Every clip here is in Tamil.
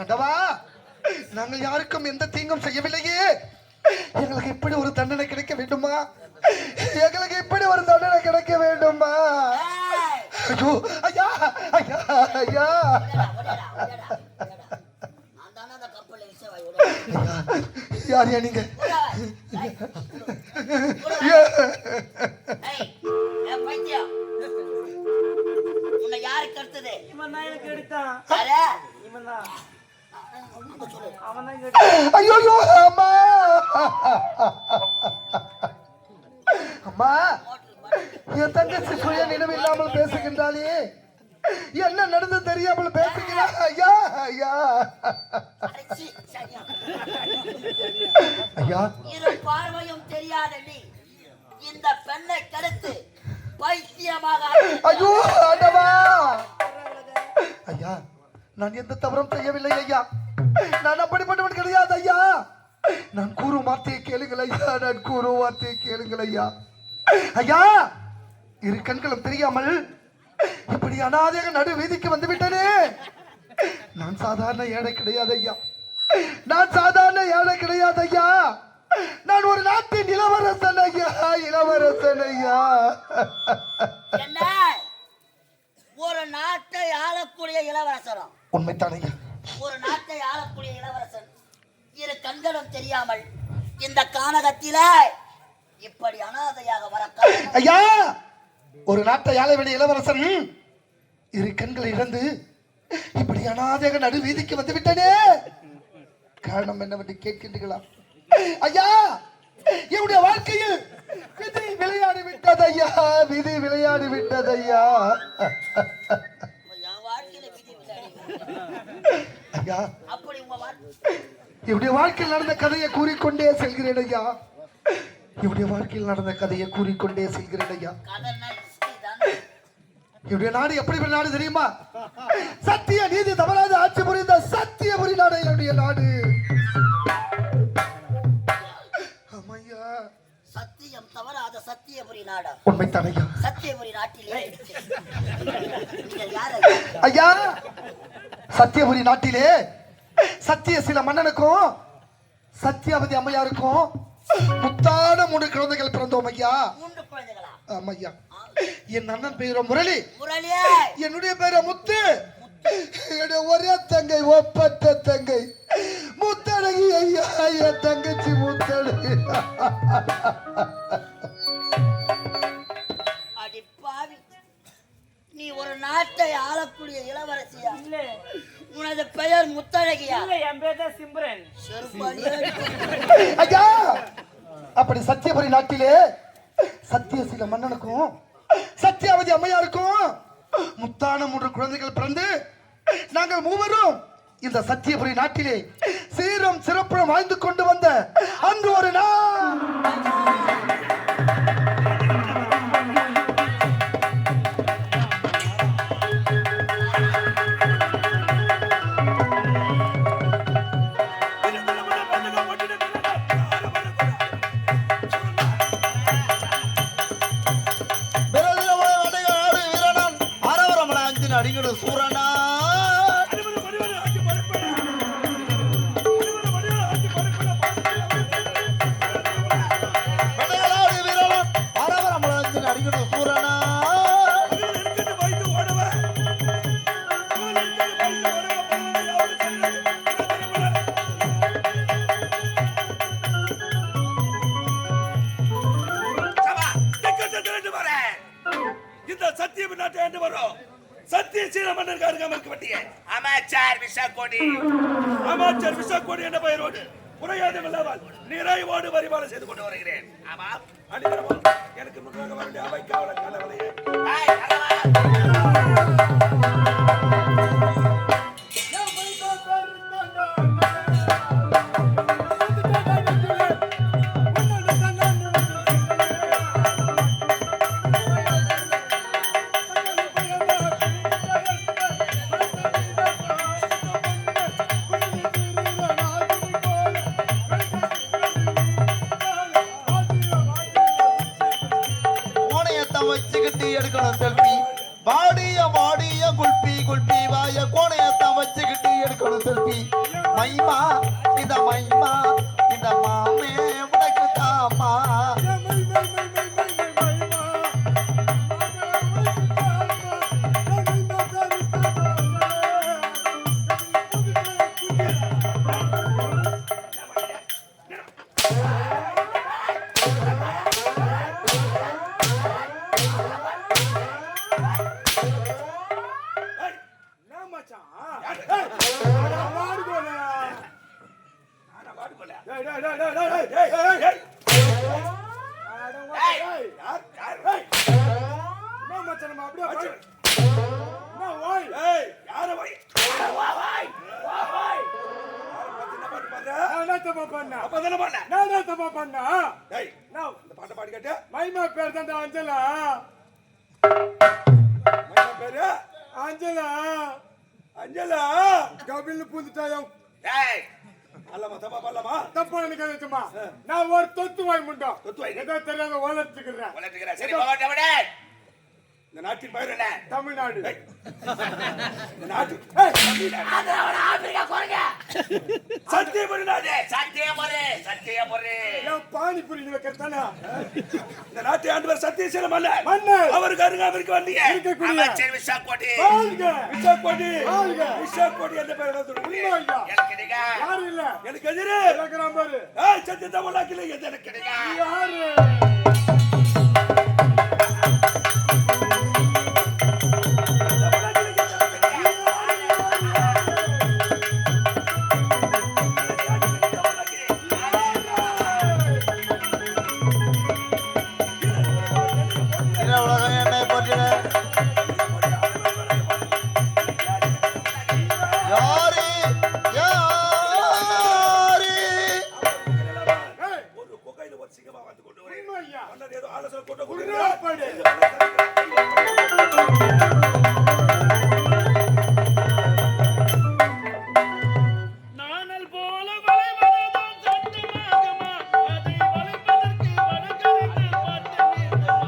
ஆண்டவா, நாங்கள் யாருக்கும் எந்த தீங்கும் செய்யவில்லையே, எங்களுக்கு இப்படி ஒரு தண்டனை கிடைக்க வேண்டுமா? எங்களுக்கு இப்படி ஒரு தண்டனை கிடைக்க வேண்டுமா? ஐயோ ஐயா ஐயா ஐயா யார் யா நீங்க? உன்னை யாருக்கு எடுத்தது? இவன் தான் எனக்கு எடுத்தான். இவன் தான். அவன் தான் ஐயோ அம்மா அம்மா, என் தங்கச்சி சுய நினைவு இல்லாமல் பேசுகின்றாளே, என்ன நடந்து தெரியாமல் பேசுகிறா? ஐயா ஐயா ஐயா, இரு பார்வையும் தெரியாத நீ இந்த பெண்ணை கெடுத்து பைத்தியமாக ஐயோ ஆண்டவா, ஐயா நான் எந்த தவறும் செய்யவில்லை ஐயா, நான் அப்படிப்பட்டவன் கிடையாது ஐயா, நான் கூறும் வார்த்தையை கேளுங்கள் ஐயா, நான் கூறும் வார்த்தையை கேளுங்கள் ஐயா. ஐயா, இரு கண்களும் தெரியாமல் இப்படி அனாதையாக நடு வீதிக்கு வந்து விட்டனே, நான் சாதாரண ஏழை கிடையாது ஐயா, நான் சாதாரண ஏழை கிடையாது ஐயா, நான் ஒரு நாட்டின் இளவரசன் ஐயா, இளவரசன் ஐயா. என்ன ஒரு நாட்டை ஆளக்கூடிய இளவரசனும்? உண்மைத்தான் ஐயா. ஒரு நாட்டை ஆளக்கூடிய இளவரசன் இரு கண்களும் தெரியாமல் இந்த கானகத்தில இப்படி அனாதையாக வர ஐயா, ஒரு நாட்டை ஆள வேண்டிய இளவரசன் இரு கண்களை இழந்து இப்படி அனாதையாக நடு வீதிக்கு வந்து விட்டனே, காரணம் என்னவென்று கேட்கின்றீர்களா? ஐயா, என்னுடைய வாழ்க்கையில் விதி விளையாடி விட்டது ஐயா, விதி விளையாடி விட்டது ஐயா. ஐயா, என்னுடைய வாழ்க்கையில் நடந்த கதையை கூறிக்கொண்டே செல்கிறேன் ஐயா, என்னுடைய வாழ்க்கையில் நடந்த கதையை கூறிக்கொண்டே செல்கிறேன் ஐயா. என்னுடைய நாடு எப்படி நாடு தெரியுமா? சத்திய நீதி தவறாத ஆட்சி புரிந்த சத்தியபுரி நாடு என்னுடைய நாடு. சத்தியம் தவறாத சத்தியபுரி நாடு. உண்மைதான் ஐயா. சத்தியபுரி நாட்டிலே ஐயா, சத்தியபுரி நாட்டிலே சத்திய சில மன்னனுக்கும் சத்தியாவதி அம்மையாருக்கும் முத்தான 3 குழந்தைகள் பிறந்தோம் ஐயா. 3 குழந்தைகளா? ஆமா ஐயா. என் அண்ணன் பெயரோ முரளி, என்னுடைய பெயரோ முத்து, என்னுடைய ஒரே தங்கை ஒப்பற்ற தங்கை முத்தழகி ஐயா, என் தங்கச்சி முத்தழகி. அடி பாவி, நீ ஒரு நாட்டை ஆளக்கூடிய இளவரசியா? இல்ல. உனது பெயர் முத்தழகியா? இல்ல, என் பேர் தான் சிம்ரன். ஐயா, அப்படி சத்தியபுரி நாட்டிலே சத்தியசீல மன்னனுக்கும் சத்தியாவதி அம்மையாருக்கும் முத்தான 3 குழந்தைகள் பிறந்து நாங்கள் மூவரும் இந்த சத்தியபுரி நாட்டிலே சீரும் சிறப்புடன் வாழ்ந்து கொண்டு வந்த அன்று ஒரு நாள் அடிங்கடு சூரனா அடிங்கடு சூரனா இந்த சத்தியம் நாட்டை என்று வரும் சத்தியசீல மன்னர் அருகாமைக்கு வட்டிய அமைச்சர் விஷக்கோடி, அமைச்சர் விஷக்கோடி என்ற பெயரோடு குறையாதம் இல்லாமல் நிறைவோடு வரிமானம் செய்து கொண்டு வருகிறேன். ஆமா, அடிக்கிறோம் எனக்கு முன்னாக வரக்கூடிய அவை காவலர் கலவலையே வச்சுக்கிட்டு எடுக்கணும் செல்ஃபி. வாடிய வாடிய குல்பி சிரிப்பி மைமா இந்த மைமா இந்த மாமே உனக்கு தாமா ஏய், என்ன மச்சான் யாரு? வாடு போல நானா வாடு போல? டேய் டேய் டேய் டேய் டேய் ஏய், ஏய், ஏய். டேய் ஏய், யார், யார்? ஏய், என்ன மச்சான் நம்ம அப்படியே மச்சான். என்ன ஓய் ஏய், யார வை? வா, வாய், வா, வாய். யார பார்த்து என்ன பாட்டு பாடுற? நான் என்ன தப்பா பண்ண அப்பதானே பாடுன? நான் என்ன தப்பா பண்ண ஏய், இந்த பாட்டை பாடி கேட்டு மைமா பேர் தான் அஞ்சலா மைனா பேரு அஞ்சலா அஞ்சலா. கபில் புதுட்டாயோ ஏய், அல்லமா தப்பா பாடலாமா? தப்பா எனக்கு நினைச்சுமா நான் ஒரு தொத்து வாய் முண்டோம் தொத்து வாய். ஏதோ தெரியாத வளர்த்துக்கிறேன் வளர்த்துக்கிறேன். சரி, போகட்டும், விடு. இந்த நாட்டின் பெயர் என்ன? தமிழ்நாடு ஏய், இந்த நாட்டு ஆப்பிரிக்கா குறைங்க சத்தியபுரி நாடு. சத்தியபுரி என் பானிபுரி வைக்கிறதானா இந்த நாட்டை ஆண்டவர் சத்தியசீல மன்னர். மன்னர். அவருக்கு அருகாமைக்கு வந்தீங்க. இருக்கக்கூடிய அமைச்சர் விசாக்கோடி வாழ்க விசாக்கோடி. வாழ்க. விசாக்கோடி என்ற பெயர் என்ன சொல்றீங்க? உண்மை ஐயா எனக்கு நீங்க யாரு இல்ல எனக்கு எதிரே இருக்கிறான் பாரு ஏய், சத்திய தமிழாக்கில எது எனக்கு நீங்க யாரு உலகம் என்னை போற்றிட யாரு யாரு ஏய் ஒரு கொகையில ஒரு சிங்கமா வந்து கொண்டு வரேன். உண்மை ஐயா மன்னர் ஏதோ ஆலோசனை கொண்டு உண்மையா பாடு நாணல் போல வளைவதுதான் சட்டமாகுமா? அதை வளைப்பதற்கு வடகரையில் பாட்டு வேண்டுமா?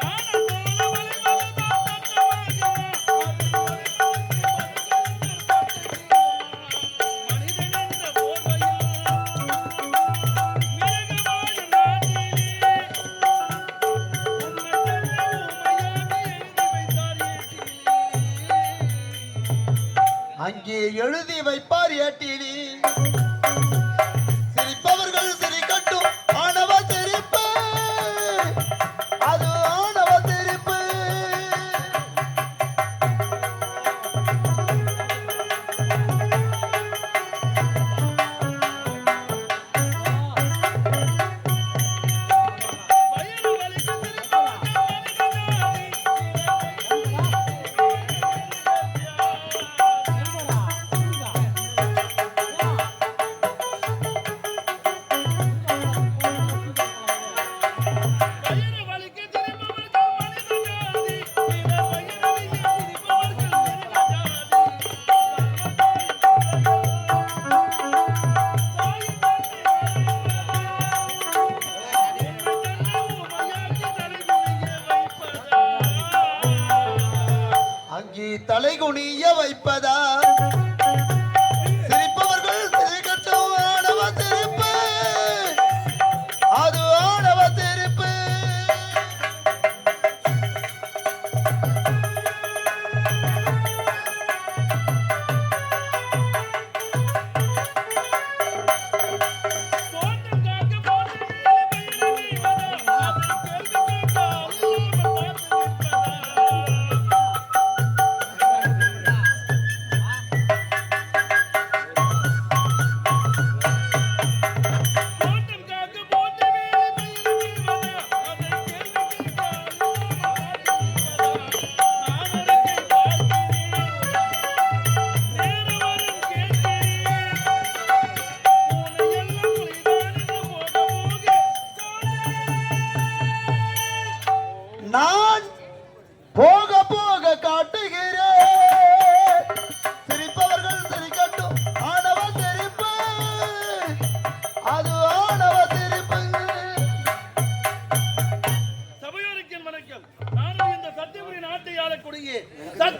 நாணல் போல வளைவதுதான் சட்டமாகுமா? அதை வளைப்பதற்கு வடகரையில் பாட்டு வேண்டுமா? மனிதன் என்ற போர்வையில் மிருகவாழும் நாட்டிலே அங்கே எழுதி வைப்பார் ஏட்டினி சிரிப்பவர்கள் சிரிக்கட்டும் ஆணவ சிரிப்பு அது ஆணவ சிரிப்பு வயது வலிக்கு திருப்பவர்கள் வயது வலிக்கு திருப்பவர்கள் மனிதஜாதி இவர் வயது வலிக்கு திருப்பவர்கள் அங்கே தலைகுனிய வைப்பதா சிரிப்பவர்கள் சிரிக்கட்டும் ஆணவ சிரிப்பு அது ஆணவ சிரிப்பு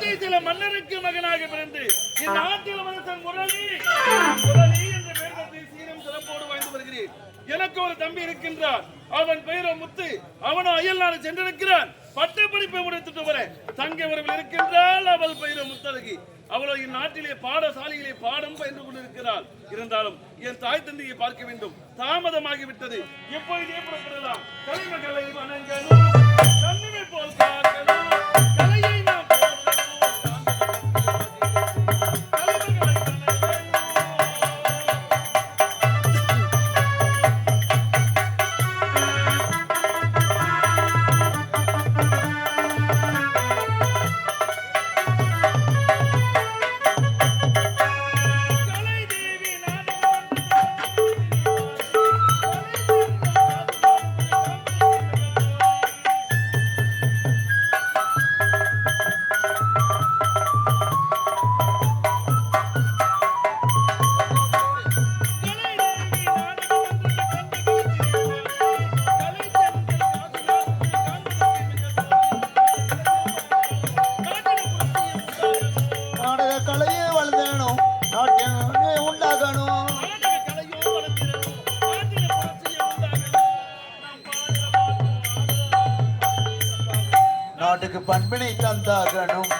சத்திய சில மன்னருக்கு மகனாக பிறந்து இந்நாட்டில் மனசன் முரளி என்ற பெயர் சீரம் சிறப்போடு வாழ்ந்து வருகிறேன். எனக்கு ஒரு தம்பி இருக்கின்றார். அவன் பெயரோ முத்து. அவனோ அயல் நாடு சென்றிருக்கிறான். பட்ட படிப்பை முடித்துட்டு வர தங்கை உறவில் இருக்கின்றாள். அவள் பெயரோ முத்தழகி. அவளோ இந்நாட்டிலே பாடசாலையிலே பாடம் பயின்று கொண்டிருக்கிறாள். இருந்தாலும் என் தாய் தந்தையை பார்க்க வேண்டும். தாமதமாகிவிட்டது. எப்பொழுதே புறப்படலாம். கலைமகளை வணங்கணும், கண்ணிமை போல் காக்கணும், கலையை நாம் போற்றணும், கலைமகளை வணங்கணும். நாடக கலையே வளர்ந்தேனும் நாட்டிய உண்டாகணும். நாட்டுக்கு பண்பினை தந்தாகணும்,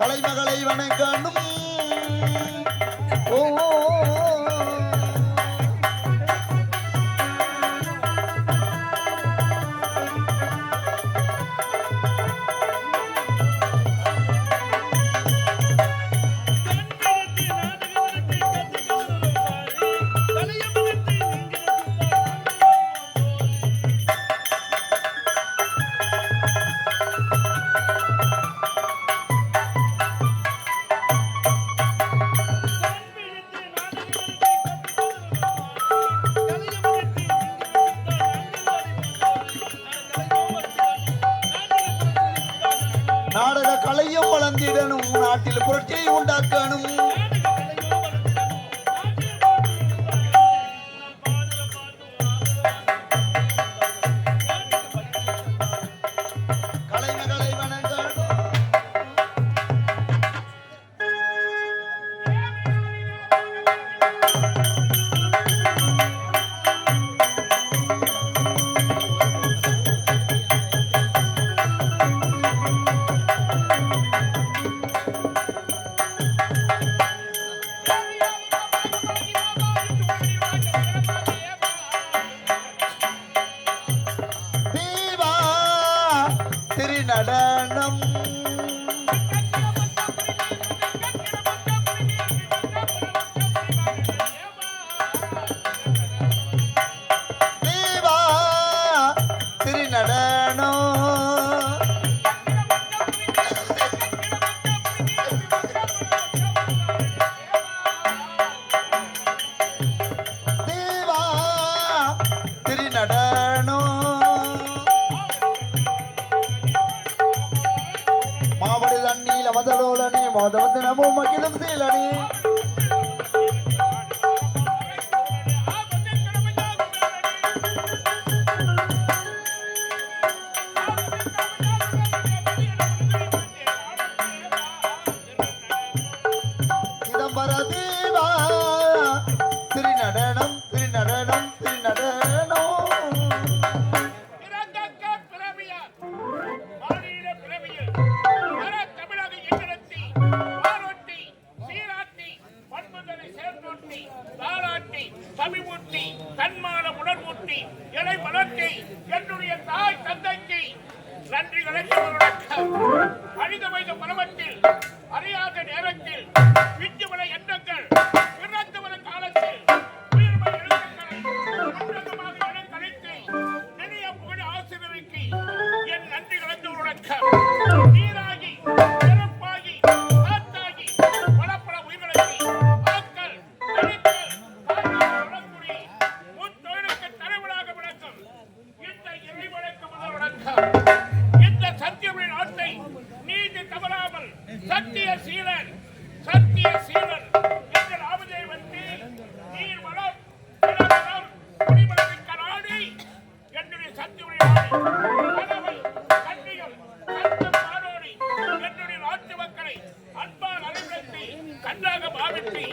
கலைமகளை வணங்கணும். ஓ நாடக கலையும் வளர்ந்திடணும், நாட்டில் புரட்சியை உண்டாக்கணும். கலைமகளை வணங்கணும். தீவா திருநடனம் தீவா திருநடனம் தீவா திருநடனம் மாவடி தண்ணீல மதலோலனே மோதவத்தினமும் மகிழும் சீலனே சிதம்பர தீவா திருநடனம் திருநடனம் திருநடனம் தன்மான உணர்வூட்டி எனை வளர்த்தி என்னுடைய தாய் தந்தைக்கு நன்றி அழித வைத்த பருவத்தில் அறியாத நேரத்தில் விஞ்சுவன எண்ணங்கள் பிறந்தவன காலத்தில் உயிர்மை எழுத்துக்களை உன்னதமாக என கழித்து நினைய புகழ் ஆசிரியருக்கு என் நன்றி கலந்தவருடன் நீராகி சிறப்பாகி காத்தாகி பலப்பல உயிர்களுக்கு ஆக்கல் அழித்தல் வழங்குறி முத்தொழிலுக்கு தலைவராக விளக்கம் இந்த இறைவனுக்கு முதல் வணக்கம். இந்த சத்தியமின் நாட்டை நீதி தவறாமல் சத்திய சீலன் என்ற ராமதேவனுக்கு நீர் வளம் நிலவளம் குடிமளமிக்க நாடு என்னுடைய சத்தியமின் நாடு கனவை கண்ணியம் கண்டம் பாரோடி என்னுடைய நாட்டு மக்களை நன்றாக பாவித்து